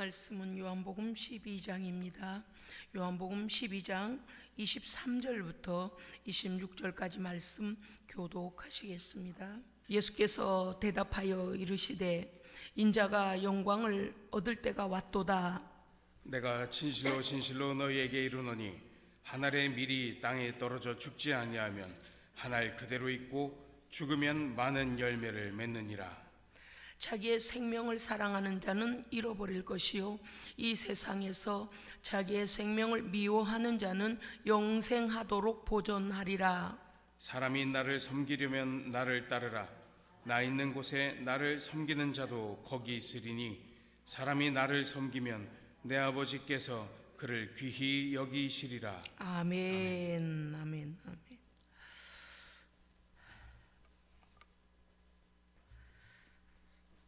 말씀은 요한복음 12장입니다. 요한복음 12장 23절부터 26절까지 말씀 교독하시겠습니다. 예수께서 대답하여 이르시되 인자가 영광을 얻을 때가 왔도다. 내가 진실로 진실로 너희에게 이르노니 한 알의 밀이 땅에 떨어져 죽지 아니하면 한 알 그대로 있고 죽으면 많은 열매를 맺느니라. 자기의 생명을 사랑하는 자는 잃어버릴 것이요 이 세상에서 자기의 생명을 미워하는 자는 영생하도록 보존하리라. 사람이 나를 섬기려면 나를 따르라. 나 있는 곳에 나를 섬기는 자도 거기 있으리니 사람이 나를 섬기면 내 아버지께서 그를 귀히 여기시리라. 아멘. 아멘. 아멘.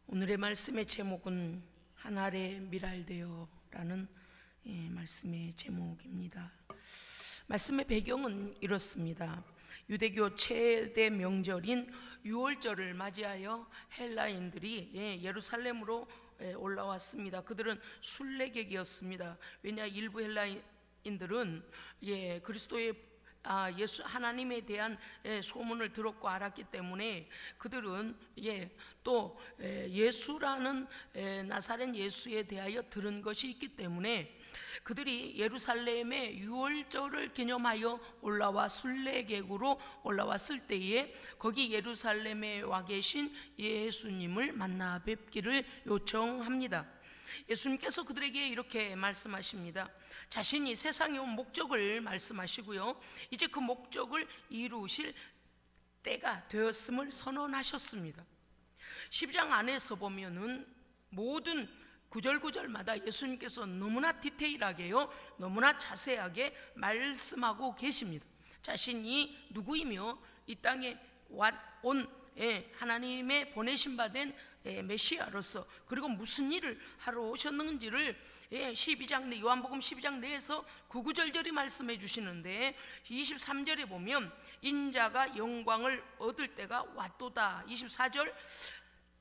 오늘의 말씀의 제목은 한 알의 밀알되어라는 말씀의 제목입니다. 말씀의 배경은 이렇습니다. 유대교 최대 명절인 유월절을 맞이하여 헬라인들이 예루살렘으로 올라왔습니다. 그들은 순례객이었습니다. 왜냐, 일부 헬라인들은 그리스도의 예수 하나님에 대한 소문을 들었고 알았기 때문에 그들은 또 예수라는 나사렛 예수에 대하여 들은 것이 있기 때문에 그들이 예루살렘의 유월절을 기념하여 올라와 순례객으로 올라왔을 때에 거기 예루살렘에 와 계신 예수님을 만나 뵙기를 요청합니다. 예수님께서 그들에게 이렇게 말씀하십니다. 자신이 세상에 온 목적을 말씀하시고요, 이제 그 목적을 이루실 때가 되었음을 선언하셨습니다. 12장 안에서 보면은 모든 구절구절마다 예수님께서 너무나 디테일하게요, 너무나 자세하게 말씀하고 계십니다. 자신이 누구이며 이 땅에 온 하나님의 보내신 바 된 메시아로서, 그리고 무슨 일을 하러 오셨는지를 12장 내, 요한복음 12장 내에서 구구절절히 말씀해 주시는데 23절에 보면 인자가 영광을 얻을 때가 왔도다. 24절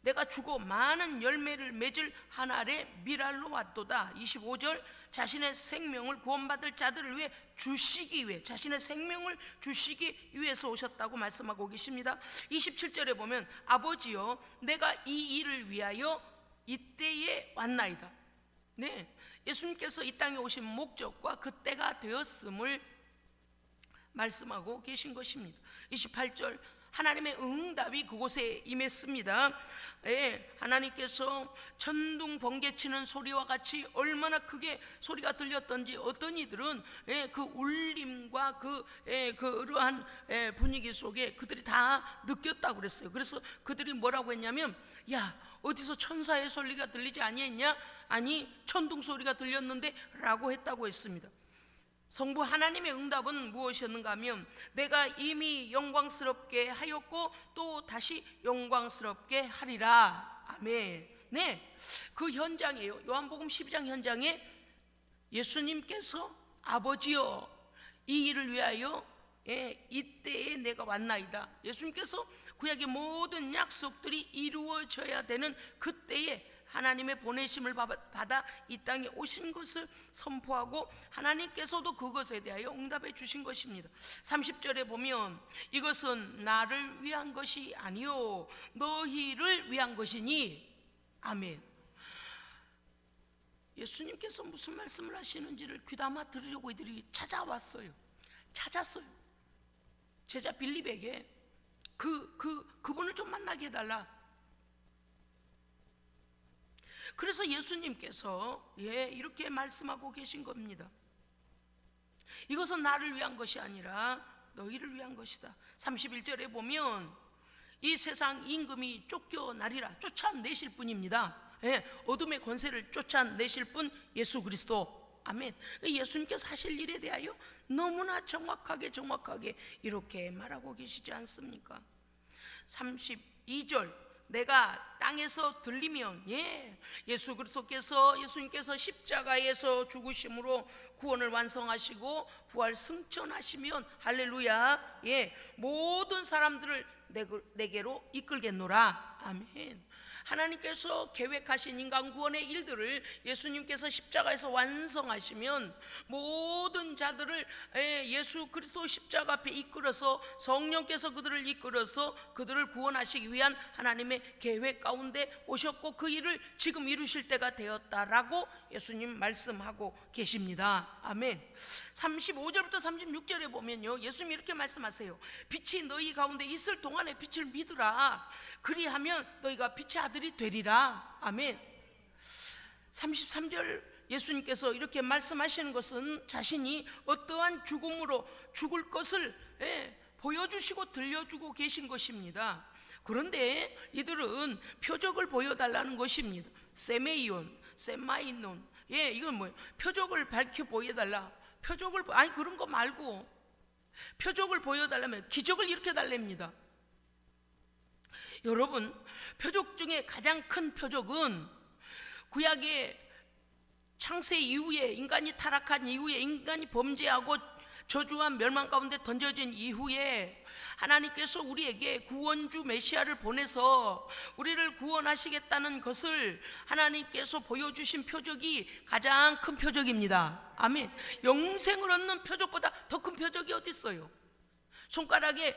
내가 주고 많은 열매를 맺을 한 알의 밀알로 왔도다. 25절 자신의 생명을 구원받을 자들을 위해 주시기 위해, 자신의 생명을 주시기 위해서 오셨다고 말씀하고 계십니다. 27절에 보면 아버지여 내가 이 일을 위하여 이때에 왔나이다. 예수님께서 이 땅에 오신 목적과 그 때가 되었음을 말씀하고 계신 것입니다. 28절 하나님의 응답이 그곳에 임했습니다. 하나님께서 천둥 번개치는 소리와 같이 얼마나 크게 소리가 들렸던지 어떤 이들은 그 울림과 그러한 분위기 속에 그들이 다 느꼈다고 그랬어요. 그래서 그들이 뭐라고 했냐면, 야, 어디서 천사의 소리가 들리지 아니했냐? 아니, 천둥 소리가 들렸는데 라고 했다고 했습니다. 성부 하나님의 응답은 무엇이었는가 하면 내가 이미 영광스럽게 하였고 또 다시 영광스럽게 하리라. 아멘. 그 현장이에요. 요한복음 12장 현장에 예수님께서 아버지여 이 일을 위하여 이때에 내가 왔나이다. 예수님께서 구약의 모든 약속들이 이루어져야 되는 그때에 하나님의 보내심을 받아 이 땅에 오신 것을 선포하고 하나님께서도 그것에 대하여 응답해 주신 것입니다. 30절에 보면 이것은 나를 위한 것이 아니요 너희를 위한 것이니. 아멘. 예수님께서 무슨 말씀을 하시는지를 귀담아 들으려고 이들이 찾았어요. 제자 빌립에게 그분을 좀 만나게 해달라. 그래서 예수님께서 이렇게 말씀하고 계신 겁니다. 이것은 나를 위한 것이 아니라 너희를 위한 것이다. 31절에 보면 이 세상 임금이 쫓겨나리라. 쫓아내실 분입니다. 어둠의 권세를 쫓아내실 분 예수 그리스도. 아멘. 예수님께서 하실 일에 대하여 너무나 정확하게 이렇게 말하고 계시지 않습니까? 32절 내가 땅에서 들리면 예수님께서 십자가에서 죽으심으로 구원을 완성하시고 부활 승천하시면 할렐루야, 모든 사람들을 내게로 이끌겠노라. 아멘. 하나님께서 계획하신 인간 구원의 일들을 예수님께서 십자가에서 완성하시면 모든 자들을 예수 그리스도 십자가 앞에 이끌어서 성령께서 그들을 이끌어서 그들을 구원하시기 위한 하나님의 계획 가운데 오셨고 그 일을 지금 이루실 때가 되었다라고 예수님 말씀하고 계십니다. 아멘. 35절부터 36절에 보면요, 예수님이 이렇게 말씀하세요. 빛이 너희 가운데 있을 동안에 빛을 믿으라. 그리하면 너희가 빛의 아들이 되리라. 아멘. 33절 예수님께서 이렇게 말씀하시는 것은 자신이 어떠한 죽음으로 죽을 것을 보여주시고 들려주고 계신 것입니다. 그런데 이들은 표적을 보여달라는 것입니다. 세메이온, 세마이논. 이건 뭐예요? 표적을 밝혀 보여달라. 아니 그런 거 말고 표적을 보여달라면 기적을 일으켜달랍니다. 여러분, 표적 중에 가장 큰 표적은 구약의 창세 이후에, 인간이 타락한 이후에, 인간이 범죄하고 저주한 멸망 가운데 던져진 이후에 하나님께서 우리에게 구원주 메시아를 보내서 우리를 구원하시겠다는 것을 하나님께서 보여주신 표적이 가장 큰 표적입니다. 아멘. 영생을 얻는 표적보다 더 큰 표적이 어디 있어요? 손가락에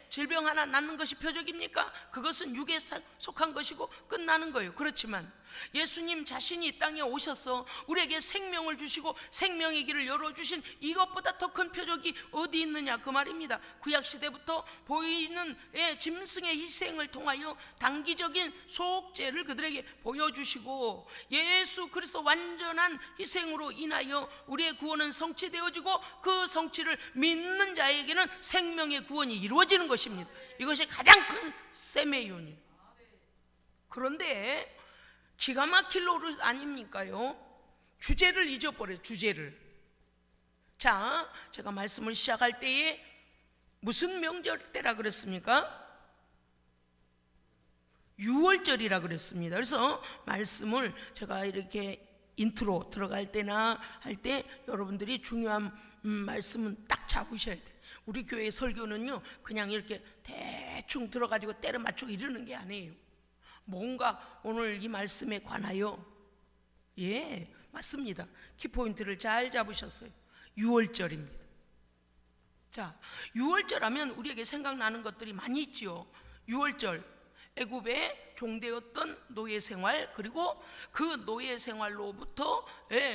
질병 하나 낫는 것이 표적입니까? 그것은 육에 속한 것이고 끝나는 거예요. 그렇지만 예수님 자신이 이 땅에 오셔서 우리에게 생명을 주시고 생명의 길을 열어주신 이것보다 더 큰 표적이 어디 있느냐 그 말입니다. 구약시대부터 보이는 짐승의 희생을 통하여 단기적인 속죄를 그들에게 보여주시고 예수 그리스도 완전한 희생으로 인하여 우리의 구원은 성취되어지고 그 성취를 믿는 자에게는 생명의 구원이 이루어지는 것입니다. 이것이 가장 큰 세메이온이에요. 그런데 기가 막힐 노릇 아닙니까요? 주제를 잊어버려요. 주제를. 자, 제가 말씀을 시작할 때에 무슨 명절 때라 그랬습니까? 유월절이라 그랬습니다. 그래서 말씀을 제가 이렇게 인트로 들어갈 때나 할 때 여러분들이 중요한 말씀은 딱 잡으셔야 돼요. 우리 교회 설교는요 그냥 이렇게 대충 들어가지고 때려 맞추고 이러는 게 아니에요. 뭔가 오늘 이 말씀에 관하여 맞습니다. 키포인트를 잘 잡으셨어요. 유월절입니다. 자, 유월절 하면 우리에게 생각나는 것들이 많이 있죠. 유월절, 애굽의 종되었던 노예 생활, 그리고 그 노예 생활로부터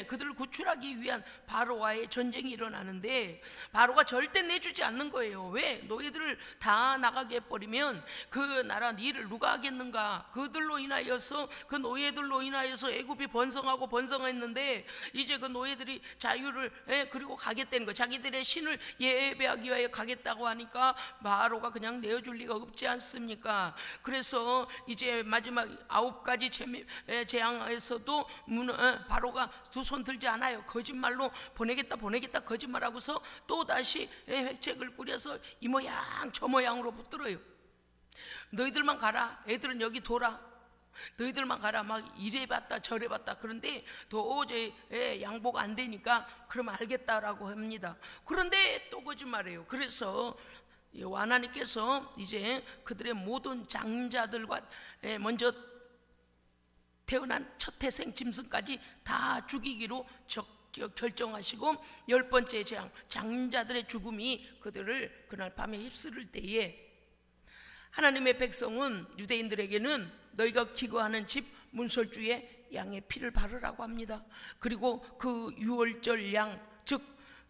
그들을 구출하기 위한 바로와의 전쟁이 일어나는데 바로가 절대 내주지 않는 거예요. 왜? 노예들을 다 나가게 해버리면 그 나라 일을 누가 하겠는가? 그들로 인하여서, 그 노예들로 인하여서 애굽이 번성하고 번성했는데 이제 그 노예들이 자유를 그리고 가겠다는 거, 자기들의 신을 예배하기 위하여 가겠다고 하니까 바로가 그냥 내어줄 리가 없지 않습니까? 그래서 이제 마지막 9가지 재앙에서도 바로가 두 손 들지 않아요. 거짓말로 보내겠다 거짓말하고서 또 다시 획책을 꾸려서 이 모양 저 모양으로 붙들어요. 너희들만 가라. 애들은 여기 둬라. 너희들만 가라. 막 이래봤다 저래봤다. 그런데 도저히 양보가 안 되니까 그럼 알겠다라고 합니다. 그런데 또 거짓말해요. 그래서 하나님께서 이제 그들의 모든 장자들과 먼저 태어난 첫 태생 짐승까지 다 죽이기로 결정하시고 10번째 재앙, 장자들의 죽음이 그들을 그날 밤에 휩쓸을 때에 하나님의 백성은, 유대인들에게는 너희가 기거하는 집 문설주에 양의 피를 바르라고 합니다. 그리고 그 유월절 양, 즉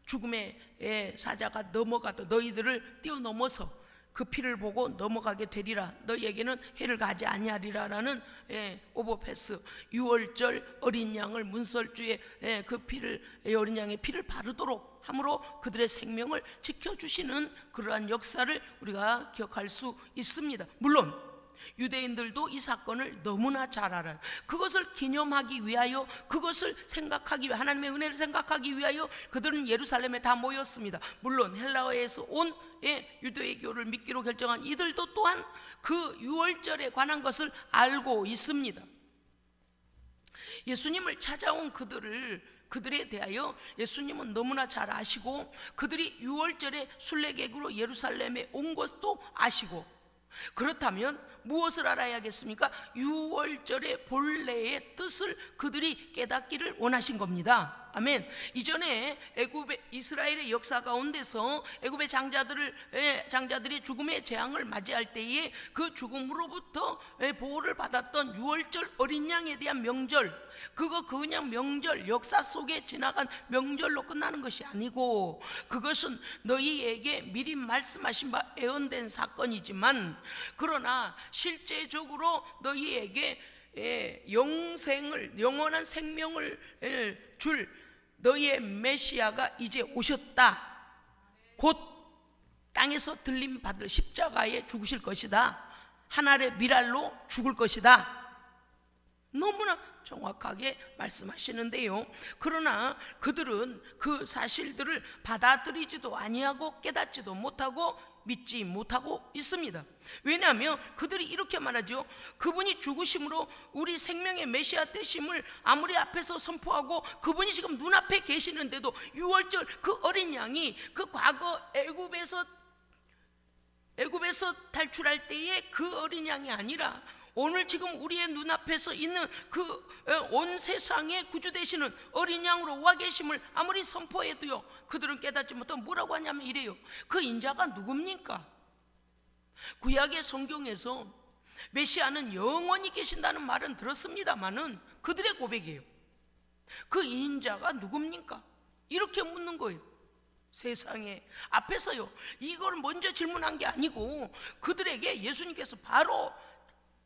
죽음의 사자가 넘어가도 너희들을 뛰어넘어서 그 피를 보고 넘어가게 되리라. 너희에게는 해를 가지 아니하리라라는 오버패스. 유월절 어린 양을 문설주에 그 피를, 어린 양의 피를 바르도록 함으로 그들의 생명을 지켜주시는 그러한 역사를 우리가 기억할 수 있습니다. 물론 유대인들도 이 사건을 너무나 잘 알아요. 그것을 기념하기 위하여, 그것을 생각하기 위하여, 하나님의 은혜를 생각하기 위하여 그들은 예루살렘에 다 모였습니다. 물론 헬라어에서 온 유대교를 믿기로 결정한 이들도 또한 그 유월절에 관한 것을 알고 있습니다. 예수님을 찾아온 그들에 대하여 예수님은 너무나 잘 아시고, 그들이 유월절에 순례객으로 예루살렘에 온 것도 아시고, 그렇다면 무엇을 알아야겠습니까? 유월절의 본래의 뜻을 그들이 깨닫기를 원하신 겁니다. 아멘. 이전에 애굽의 이스라엘의 역사 가운데서 애굽의 장자들이 죽음의 재앙을 맞이할 때에 그 죽음으로부터 보호를 받았던 유월절 어린 양에 대한 명절, 그거 그냥 명절, 역사 속에 지나간 명절로 끝나는 것이 아니고, 그것은 너희에게 미리 말씀하신 바 예언된 사건이지만, 그러나 실제적으로 너희에게 영원한 생명을 줄 너희의 메시아가 이제 오셨다. 곧 땅에서 들림 받을 십자가에 죽으실 것이다. 하늘의 미랄로 죽을 것이다. 너무나 정확하게 말씀하시는데요. 그러나 그들은 그 사실들을 받아들이지도 아니하고 깨닫지도 못하고 믿지 못하고 있습니다. 왜냐하면 그들이 이렇게 말하죠. 그분이 죽으심으로 우리 생명의 메시아 되심을 아무리 앞에서 선포하고 그분이 지금 눈앞에 계시는데도 유월절 그 어린 양이 그 과거 애굽에서 탈출할 때의 그 어린 양이 아니라 오늘 지금 우리의 눈앞에서 있는 그 온 세상의 구주 되시는 어린 양으로 와 계심을 아무리 선포해도요, 그들은 깨닫지 못하고 뭐라고 하냐면 이래요. 그 인자가 누굽니까? 구약의 성경에서 메시아는 영원히 계신다는 말은 들었습니다마는 그들의 고백이에요. 그 인자가 누굽니까? 이렇게 묻는 거예요. 세상에 앞에서요, 이걸 먼저 질문한 게 아니고 그들에게 예수님께서 바로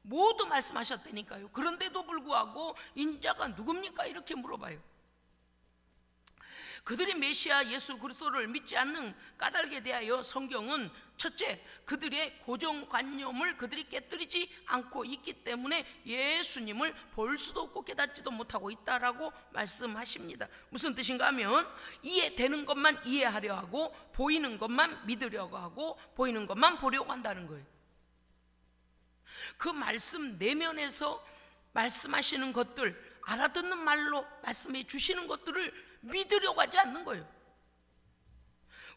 모두 말씀하셨다니까요. 그런데도 불구하고 인자가 누굽니까? 이렇게 물어봐요. 그들이 메시아 예수 그리스도를 믿지 않는 까닭에 대하여 성경은 첫째, 그들의 고정관념을 그들이 깨뜨리지 않고 있기 때문에 예수님을 볼 수도 없고 깨닫지도 못하고 있다라고 말씀하십니다. 무슨 뜻인가 하면 이해되는 것만 이해하려 하고 보이는 것만 믿으려고 하고 보이는 것만 보려고 한다는 거예요. 그 말씀 내면에서 말씀하시는 것들, 알아듣는 말로 말씀해 주시는 것들을 믿으려고 하지 않는 거예요.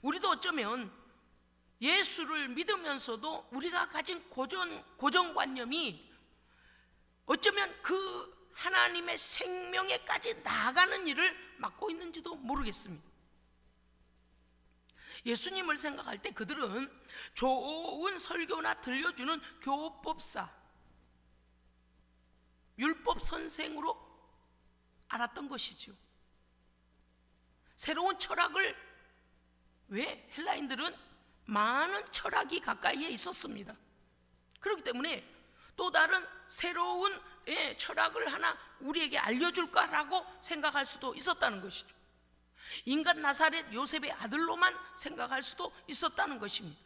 우리도 어쩌면 예수를 믿으면서도 우리가 가진 고정관념이 어쩌면 그 하나님의 생명에까지 나아가는 일을 맡고 있는지도 모르겠습니다. 예수님을 생각할 때 그들은 좋은 설교나 들려주는 교법사, 율법 선생으로 알았던 것이죠. 새로운 철학을, 왜? 헬라인들은 많은 철학이 가까이에 있었습니다. 그렇기 때문에 또 다른 새로운 철학을 하나 우리에게 알려줄까라고 생각할 수도 있었다는 것이죠. 인간 나사렛 요셉의 아들로만 생각할 수도 있었다는 것입니다.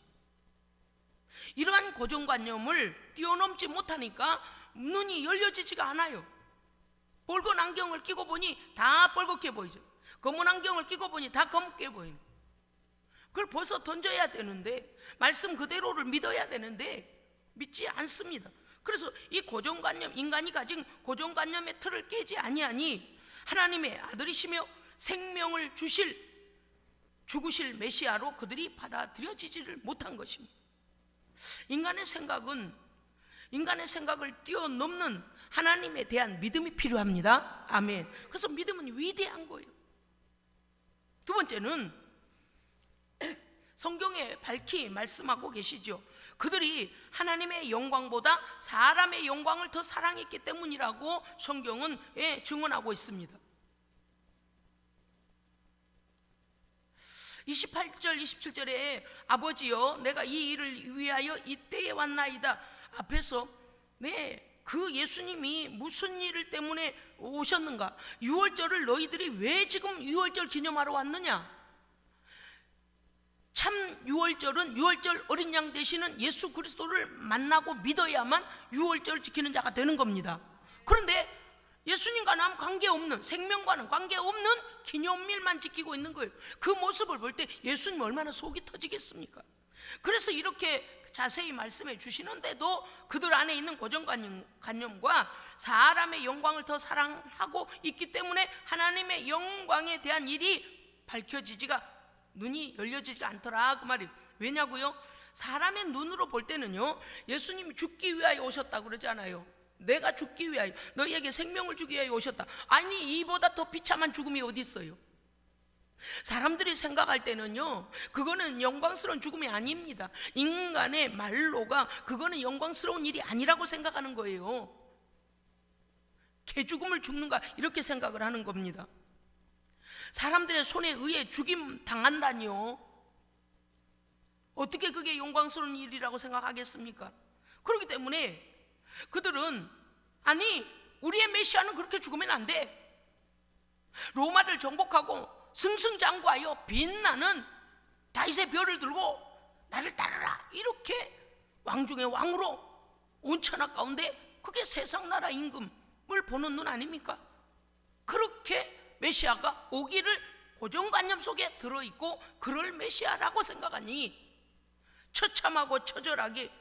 이러한 고정관념을 뛰어넘지 못하니까 눈이 열려지지가 않아요. 붉은 안경을 끼고 보니 다 뻘겋게 보이죠. 검은 안경을 끼고 보니 다 검게 보이는, 그걸 벗어 던져야 되는데, 말씀 그대로를 믿어야 되는데 믿지 않습니다. 그래서 이 고정관념, 인간이 가진 고정관념의 틀을 깨지 아니하니 하나님의 아들이시며 생명을 죽으실 메시아로 그들이 받아들여지지를 못한 것입니다. 인간의 생각을 뛰어넘는 하나님에 대한 믿음이 필요합니다. 아멘. 그래서 믿음은 위대한 거예요. 두 번째는 성경에 밝히 말씀하고 계시죠. 그들이 하나님의 영광보다 사람의 영광을 더 사랑했기 때문이라고 성경은 증언하고 있습니다. 28절 27절에 아버지여 내가 이 일을 위하여 이때에 왔나이다 앞에서 그 예수님이 무슨 일 때문에 오셨는가? 유월절을 너희들이 왜 지금 유월절 기념하러 왔느냐? 참 유월절은 유월절 어린 양 되시는 예수 그리스도를 만나고 믿어야만 유월절을 지키는 자가 되는 겁니다. 그런데 예수님과는 아무 관계없는, 생명과는 관계없는 기념일만 지키고 있는 거예요. 그 모습을 볼 때 예수님 얼마나 속이 터지겠습니까? 그래서 이렇게 자세히 말씀해 주시는데도 그들 안에 있는 고정관념과 사람의 영광을 더 사랑하고 있기 때문에 하나님의 영광에 대한 일이 밝혀지지가, 눈이 열려지지 않더라 그 말이에요. 왜냐고요? 사람의 눈으로 볼 때는요, 예수님이 죽기 위하여 오셨다고 그러잖아요. 내가 죽기 위하여, 너희에게 생명을 주기 위하여 오셨다. 아니, 이보다 더 비참한 죽음이 어디 있어요? 사람들이 생각할 때는요, 그거는 영광스러운 죽음이 아닙니다. 인간의 말로가 그거는 영광스러운 일이 아니라고 생각하는 거예요. 개죽음을 죽는가 이렇게 생각을 하는 겁니다. 사람들의 손에 의해 죽임 당한다니요, 어떻게 그게 영광스러운 일이라고 생각하겠습니까? 그렇기 때문에 그들은, 아니, 우리의 메시아는 그렇게 죽으면 안 돼. 로마를 정복하고 승승장구하여 빛나는 다윗의 벼를 들고 나를 따르라, 이렇게 왕중의 왕으로 온 천하 가운데, 그게 세상 나라 임금을 보는 눈 아닙니까? 그렇게 메시아가 오기를 고정관념 속에 들어있고 그럴 메시아라고 생각하니 처참하고 처절하게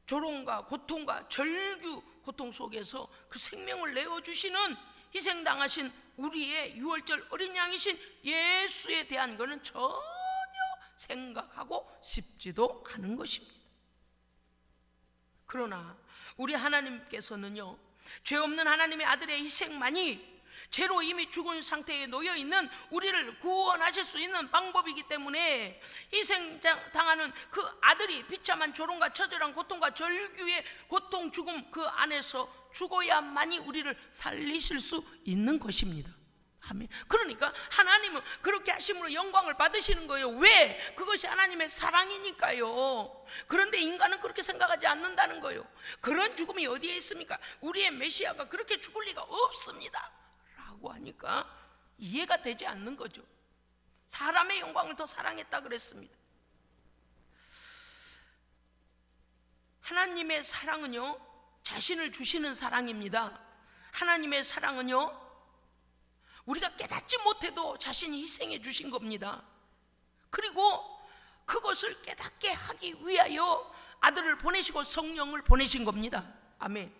조롱과 고통과 절규 고통 속에서 그 생명을 내어주시는, 희생당하신 우리의 유월절 어린 양이신 예수에 대한 것은 전혀 생각하고 싶지도 않은 것입니다. 그러나 우리 하나님께서는요, 죄 없는 하나님의 아들의 희생만이 죄로 이미 죽은 상태에 놓여있는 우리를 구원하실 수 있는 방법이기 때문에, 희생당하는 그 아들이 비참한 조롱과 처절한 고통과 절규의 고통, 죽음 그 안에서 죽어야만이 우리를 살리실 수 있는 것입니다. 아멘. 그러니까 하나님은 그렇게 하심으로 영광을 받으시는 거예요. 왜? 그것이 하나님의 사랑이니까요. 그런데 인간은 그렇게 생각하지 않는다는 거예요. 그런 죽음이 어디에 있습니까? 우리의 메시아가 그렇게 죽을 리가 없습니다 라고 하니까 이해가 되지 않는 거죠. 사람의 영광을 더 사랑했다 그랬습니다. 하나님의 사랑은요, 자신을 주시는 사랑입니다. 하나님의 사랑은요, 우리가 깨닫지 못해도 자신이 희생해 주신 겁니다. 그리고 그것을 깨닫게 하기 위하여 아들을 보내시고 성령을 보내신 겁니다. 아멘.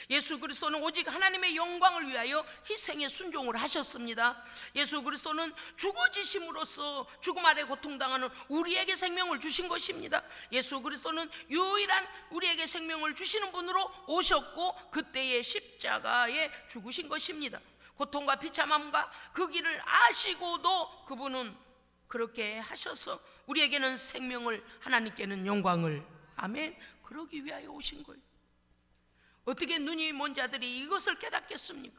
예수 그리스도는 오직 하나님의 영광을 위하여 희생에 순종을 하셨습니다. 예수 그리스도는 죽어지심으로써 죽음 아래 고통당하는 우리에게 생명을 주신 것입니다. 예수 그리스도는 유일한 우리에게 생명을 주시는 분으로 오셨고 그때의 십자가에 죽으신 것입니다. 고통과 비참함과 그 길을 아시고도 그분은 그렇게 하셔서 우리에게는 생명을, 하나님께는 영광을, 아멘, 그러기 위하여 오신 거예요. 어떻게 눈이 먼 자들이 이것을 깨닫겠습니까?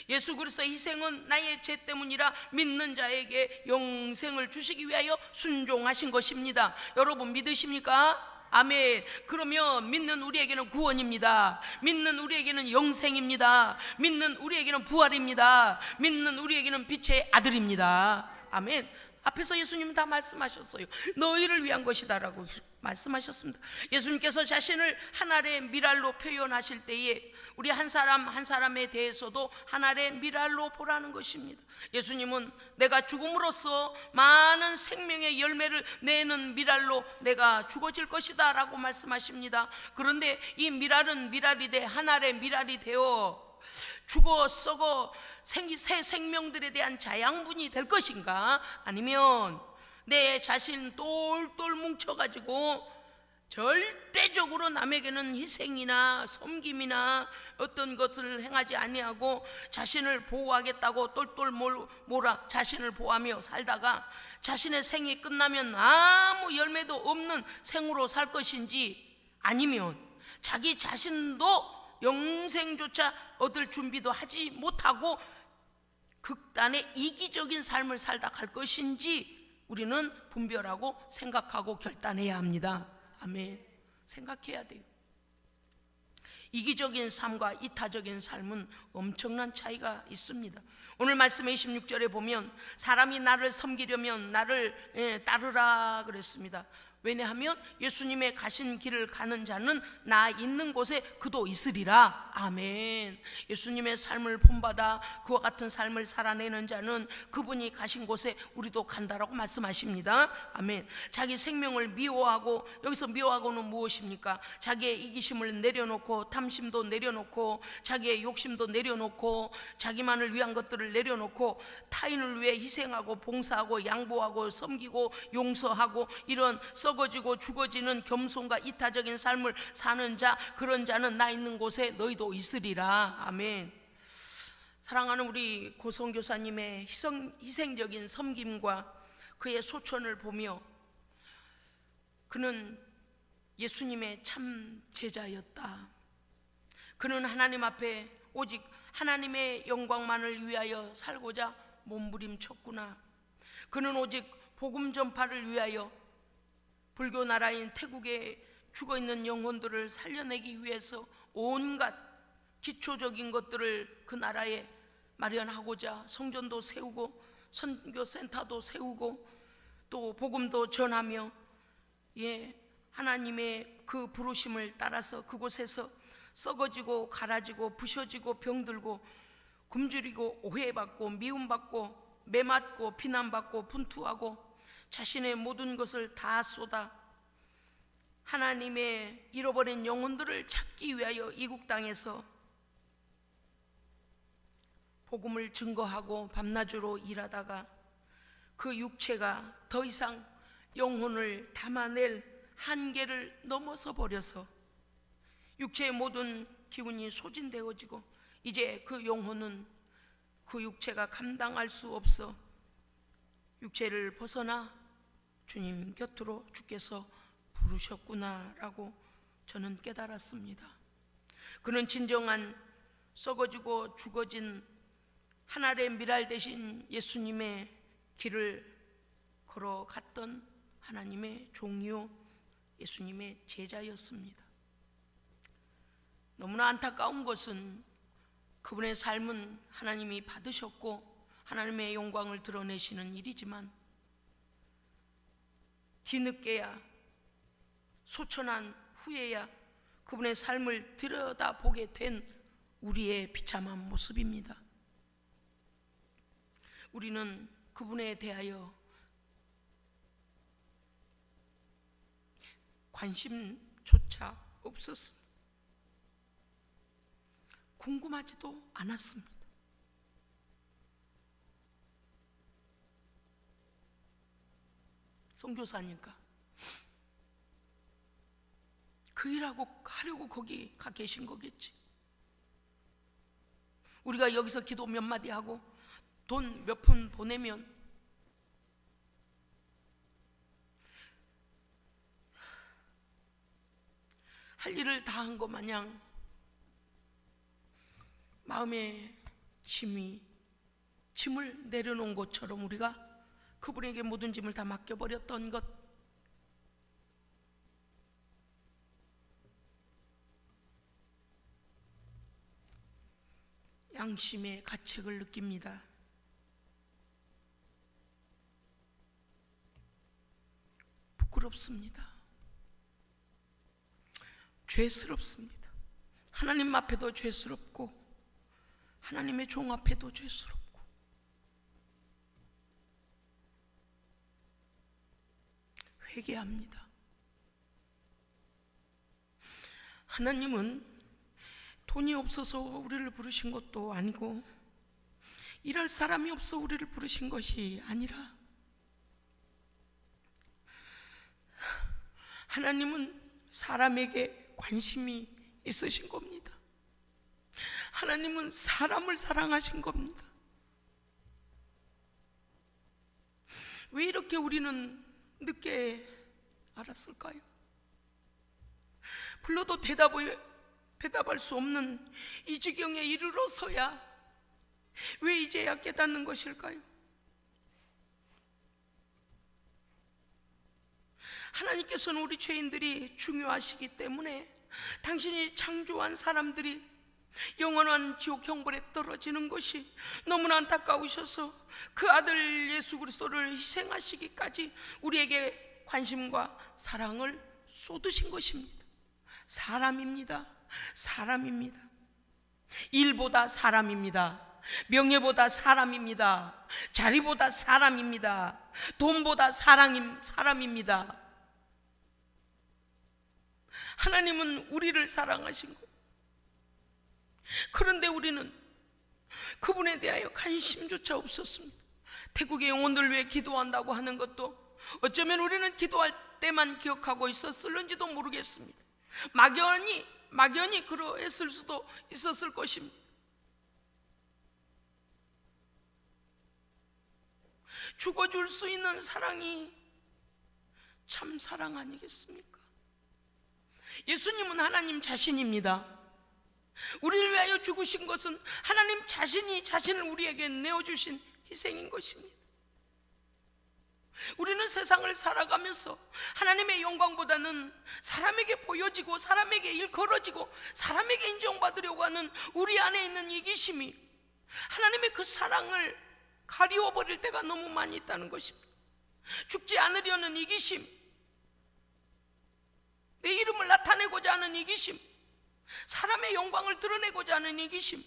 예수 그리스도의 희생은 나의 죄 때문이라 믿는 자에게 영생을 주시기 위하여 순종하신 것입니다. 여러분 믿으십니까? 아멘. 그러면 믿는 우리에게는 구원입니다. 믿는 우리에게는 영생입니다. 믿는 우리에게는 부활입니다. 믿는 우리에게는 빛의 아들입니다. 아멘. 앞에서 예수님은 다 말씀하셨어요. 너희를 위한 것이다 라고 말씀하셨습니다. 예수님께서 자신을 한 알의 밀알로 표현하실 때에 우리 한 사람 한 사람에 대해서도 한 알의 밀알로 보라는 것입니다. 예수님은 내가 죽음으로써 많은 생명의 열매를 내는 밀알로 내가 죽어질 것이다 라고 말씀하십니다. 그런데 이 밀알은 밀알이 돼 한 알의 밀알이 되어 죽어 썩어 새 생명들에 대한 자양분이 될 것인가, 아니면 내 자신 똘똘 뭉쳐가지고 절대적으로 남에게는 희생이나 섬김이나 어떤 것을 행하지 아니하고 자신을 보호하겠다고 똘똘 몰아 자신을 보호하며 살다가 자신의 생이 끝나면 아무 열매도 없는 생으로 살 것인지, 아니면 자기 자신도 영생조차 얻을 준비도 하지 못하고 극단의 이기적인 삶을 살다 갈 것인지 우리는 분별하고 생각하고 결단해야 합니다. 아멘. 생각해야 돼요. 이기적인 삶과 이타적인 삶은 엄청난 차이가 있습니다. 오늘 말씀의 26절에 보면 사람이 나를 섬기려면 나를 따르라 그랬습니다. 왜냐하면 예수님의 가신 길을 가는 자는 나 있는 곳에 그도 있으리라. 아멘. 예수님의 삶을 본받아 그와 같은 삶을 살아내는 자는 그분이 가신 곳에 우리도 간다라고 말씀하십니다. 아멘. 자기 생명을 미워하고, 여기서 미워하고는 무엇입니까? 자기의 이기심을 내려놓고, 탐심도 내려놓고, 자기의 욕심도 내려놓고, 자기만을 위한 것들을 내려놓고 타인을 위해 희생하고 봉사하고 양보하고 섬기고 용서하고 이런 썩어지고 죽어지는 겸손과 이타적인 삶을 사는 자, 그런 자는 나 있는 곳에 너희도 있으리라. 아멘. 사랑하는 우리 고성교사님의 희생적인 섬김과 그의 소천을 보며 그는 예수님의 참 제자였다. 그는 하나님 앞에 오직 하나님의 영광만을 위하여 살고자 몸부림쳤구나. 그는 오직 복음 전파를 위하여 불교 나라인 태국에 죽어있는 영혼들을 살려내기 위해서 온갖 기초적인 것들을 그 나라에 마련하고자 성전도 세우고 선교센터도 세우고 또 복음도 전하며 하나님의 그 부르심을 따라서 그곳에서 썩어지고 갈아지고 부셔지고 병들고 굶주리고 오해받고 미움받고 매맞고 비난받고 분투하고 자신의 모든 것을 다 쏟아 하나님의 잃어버린 영혼들을 찾기 위하여 이국 땅에서 복음을 증거하고 밤낮으로 일하다가 그 육체가 더 이상 영혼을 담아낼 한계를 넘어서 버려서 육체의 모든 기운이 소진되어지고 이제 그 영혼은 그 육체가 감당할 수 없어 육체를 벗어나 주님 곁으로 주께서 부르셨구나라고 저는 깨달았습니다. 그는 진정한 썩어지고 죽어진 하늘의 미랄 되신 예수님의 길을 걸어갔던 하나님의 종이요 예수님의 제자였습니다. 너무나 안타까운 것은 그분의 삶은 하나님이 받으셨고 하나님의 영광을 드러내시는 일이지만 뒤늦게야 소천한 후에야 그분의 삶을 들여다보게 된 우리의 비참한 모습입니다. 우리는 그분에 대하여 관심조차 없었습니다. 궁금하지도 않았습니다. 선교사니까 그 일하고 하려고 거기 가 계신 거겠지. 우리가 여기서 기도 몇 마디 하고 돈 몇 푼 보내면 할 일을 다 한 것 마냥 마음의 짐을 내려놓은 것처럼 우리가 그분에게 모든 짐을 다 맡겨버렸던 것, 양심의 가책을 느낍니다. 부끄럽습니다. 죄스럽습니다. 하나님 앞에도 죄스럽고 하나님의 종 앞에도 죄스럽고 회개합니다. 하나님은 돈이 없어서 우리를 부르신 것도 아니고 일할 사람이 없어 우리를 부르신 것이 아니라 하나님은 사람에게 관심이 있으신 겁니다. 하나님은 사람을 사랑하신 겁니다. 왜 이렇게 우리는 늦게 알았을까요? 불러도 대답할 수 없는 이 지경에 이르러서야 왜 이제야 깨닫는 것일까요? 하나님께서는 우리 죄인들이 중요하시기 때문에 당신이 창조한 사람들이 영원한 지옥 형벌에 떨어지는 것이 너무나 안타까우셔서 그 아들 예수 그리스도를 희생하시기까지 우리에게 관심과 사랑을 쏟으신 것입니다. 사람입니다. 사람입니다. 일보다 사람입니다. 명예보다 사람입니다. 자리보다 사람입니다. 돈보다 사람입니다. 하나님은 우리를 사랑하신 것. 그런데 우리는 그분에 대하여 관심조차 없었습니다. 태국의 영혼들 위해 기도한다고 하는 것도 어쩌면 우리는 기도할 때만 기억하고 있었을는지도 모르겠습니다. 막연히 그러했을 수도 있었을 것입니다. 죽어줄 수 있는 사랑이 참 사랑 아니겠습니까? 예수님은 하나님 자신입니다. 우리를 위하여 죽으신 것은 하나님 자신이 자신을 우리에게 내어주신 희생인 것입니다. 우리는 세상을 살아가면서 하나님의 영광보다는 사람에게 보여지고 사람에게 일컬어지고 사람에게 인정받으려고 하는 우리 안에 있는 이기심이 하나님의 그 사랑을 가리워버릴 때가 너무 많이 있다는 것입니다. 죽지 않으려는 이기심, 내 이름을 나타내고자 하는 이기심, 사람의 영광을 드러내고자 하는 이기심,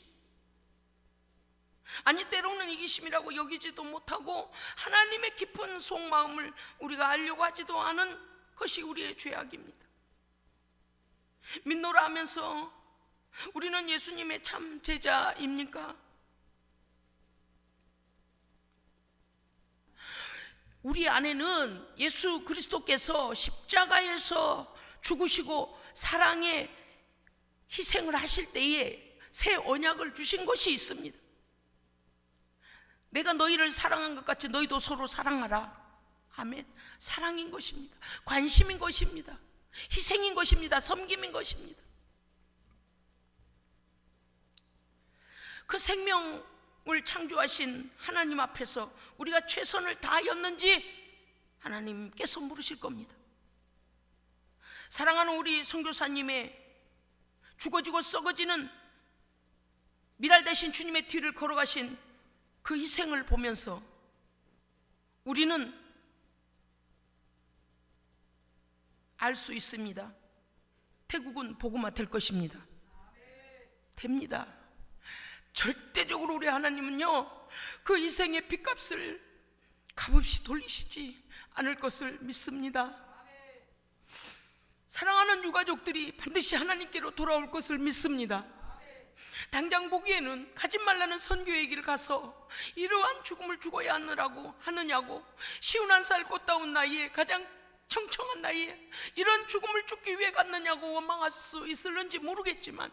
아니 때로는 이기심이라고 여기지도 못하고 하나님의 깊은 속마음을 우리가 알려고 하지도 않은 것이 우리의 죄악입니다. 믿노라 하면서 우리는 예수님의 참 제자입니까? 우리 안에는 예수 그리스도께서 십자가에서 죽으시고 사랑의 희생을 하실 때에 새 언약을 주신 것이 있습니다. 내가 너희를 사랑한 것 같이 너희도 서로 사랑하라. 아멘. 사랑인 것입니다. 관심인 것입니다. 희생인 것입니다. 섬김인 것입니다. 그 생명을 창조하신 하나님 앞에서 우리가 최선을 다하였는지 하나님께서 물으실 겁니다. 사랑하는 우리 선교사님의 죽어지고 썩어지는 미랄 대신 주님의 뒤를 걸어가신 그 희생을 보면서 우리는 알 수 있습니다. 태국은 복음화 될 것입니다. 됩니다. 절대적으로 우리 하나님은요, 그 희생의 핏값을 값없이 돌리시지 않을 것을 믿습니다. 사랑하는 유가족들이 반드시 하나님께로 돌아올 것을 믿습니다. 당장 보기에는 가지 말라는 선교의 길 가서 이러한 죽음을 죽어야 하느냐고, 쉬운 한 살 꽃다운 나이에, 가장 청청한 나이에 이런 죽음을 죽기 위해 갔느냐고 원망할 수 있을는지 모르겠지만,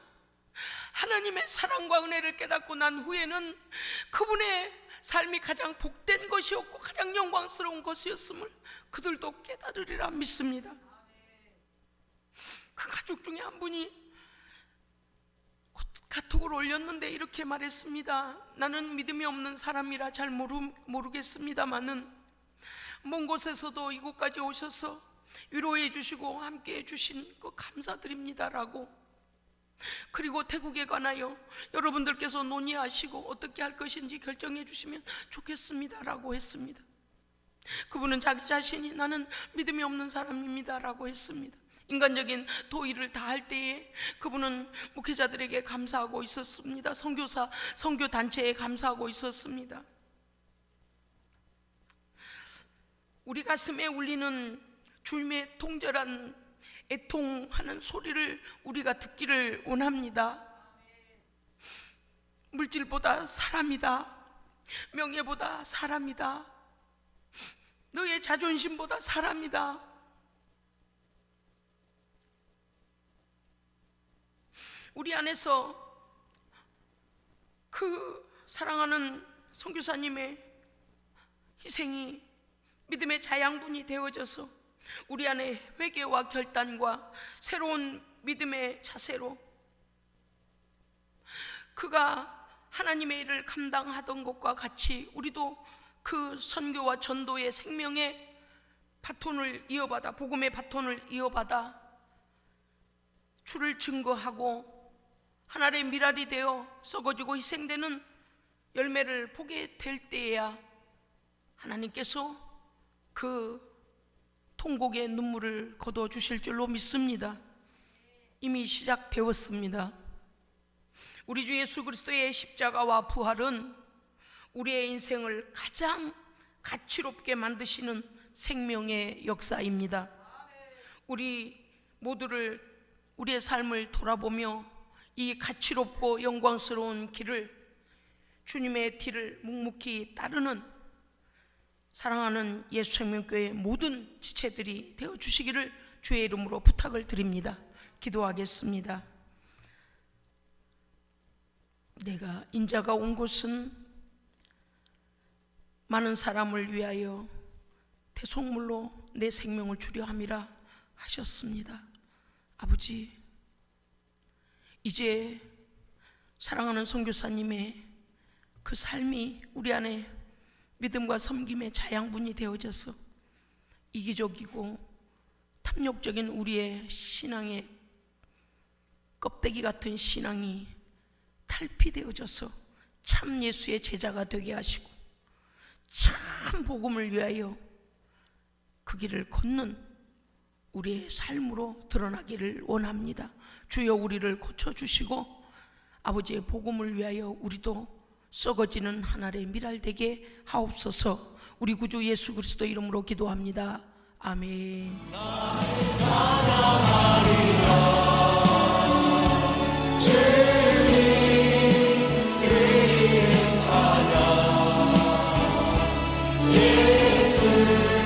하나님의 사랑과 은혜를 깨닫고 난 후에는 그분의 삶이 가장 복된 것이었고 가장 영광스러운 것이었음을 그들도 깨달으리라 믿습니다. 그 가족 중에 한 분이 카톡을 올렸는데 이렇게 말했습니다. 나는 믿음이 없는 사람이라 잘 모르겠습니다마는 먼 곳에서도 이곳까지 오셔서 위로해 주시고 함께 해 주신 거 감사드립니다라고, 그리고 태국에 관하여 여러분들께서 논의하시고 어떻게 할 것인지 결정해 주시면 좋겠습니다라고 했습니다. 그분은 자기 자신이 나는 믿음이 없는 사람입니다라고 했습니다. 인간적인 도의를 다할 때에 그분은 목회자들에게 감사하고 있었습니다. 선교단체에 감사하고 있었습니다. 우리 가슴에 울리는 주님의 통절한 애통하는 소리를 우리가 듣기를 원합니다. 물질보다 사람이다, 명예보다 사람이다, 너의 자존심보다 사람이다. 우리 안에서 그 사랑하는 선교사님의 희생이 믿음의 자양분이 되어져서 우리 안에 회개와 결단과 새로운 믿음의 자세로 그가 하나님의 일을 감당하던 것과 같이 우리도 그 선교와 전도의 생명의 바톤을 이어받아, 복음의 바톤을 이어받아 주를 증거하고 하나님의 미랄이 되어 썩어지고 희생되는 열매를 보게 될 때에야 하나님께서 그 통곡의 눈물을 거둬주실 줄로 믿습니다. 이미 시작되었습니다. 우리 주 예수 그리스도의 십자가와 부활은 우리의 인생을 가장 가치롭게 만드시는 생명의 역사입니다. 우리 모두를, 우리의 삶을 돌아보며 이 가치롭고 영광스러운 길을, 주님의 뒤를 묵묵히 따르는 사랑하는 예수생명교회 모든 지체들이 되어 주시기를 주의 이름으로 부탁을 드립니다. 기도하겠습니다. 내가 인자가 온 곳은 많은 사람을 위하여 대속물로 내 생명을 주려 함이라 하셨습니다. 아버지, 이제 사랑하는 선교사님의 그 삶이 우리 안에 믿음과 섬김의 자양분이 되어져서 이기적이고 탐욕적인 우리의 신앙의 껍데기 같은 신앙이 탈피되어져서 참 예수의 제자가 되게 하시고 참 복음을 위하여 그 길을 걷는 우리의 삶으로 드러나기를 원합니다. 주여 우리를 고쳐주시고 아버지의 복음을 위하여 우리도 썩어지는 한 알의 밀알 되게 하옵소서. 우리 구주 예수 그리스도 이름으로 기도합니다. 아멘. 예수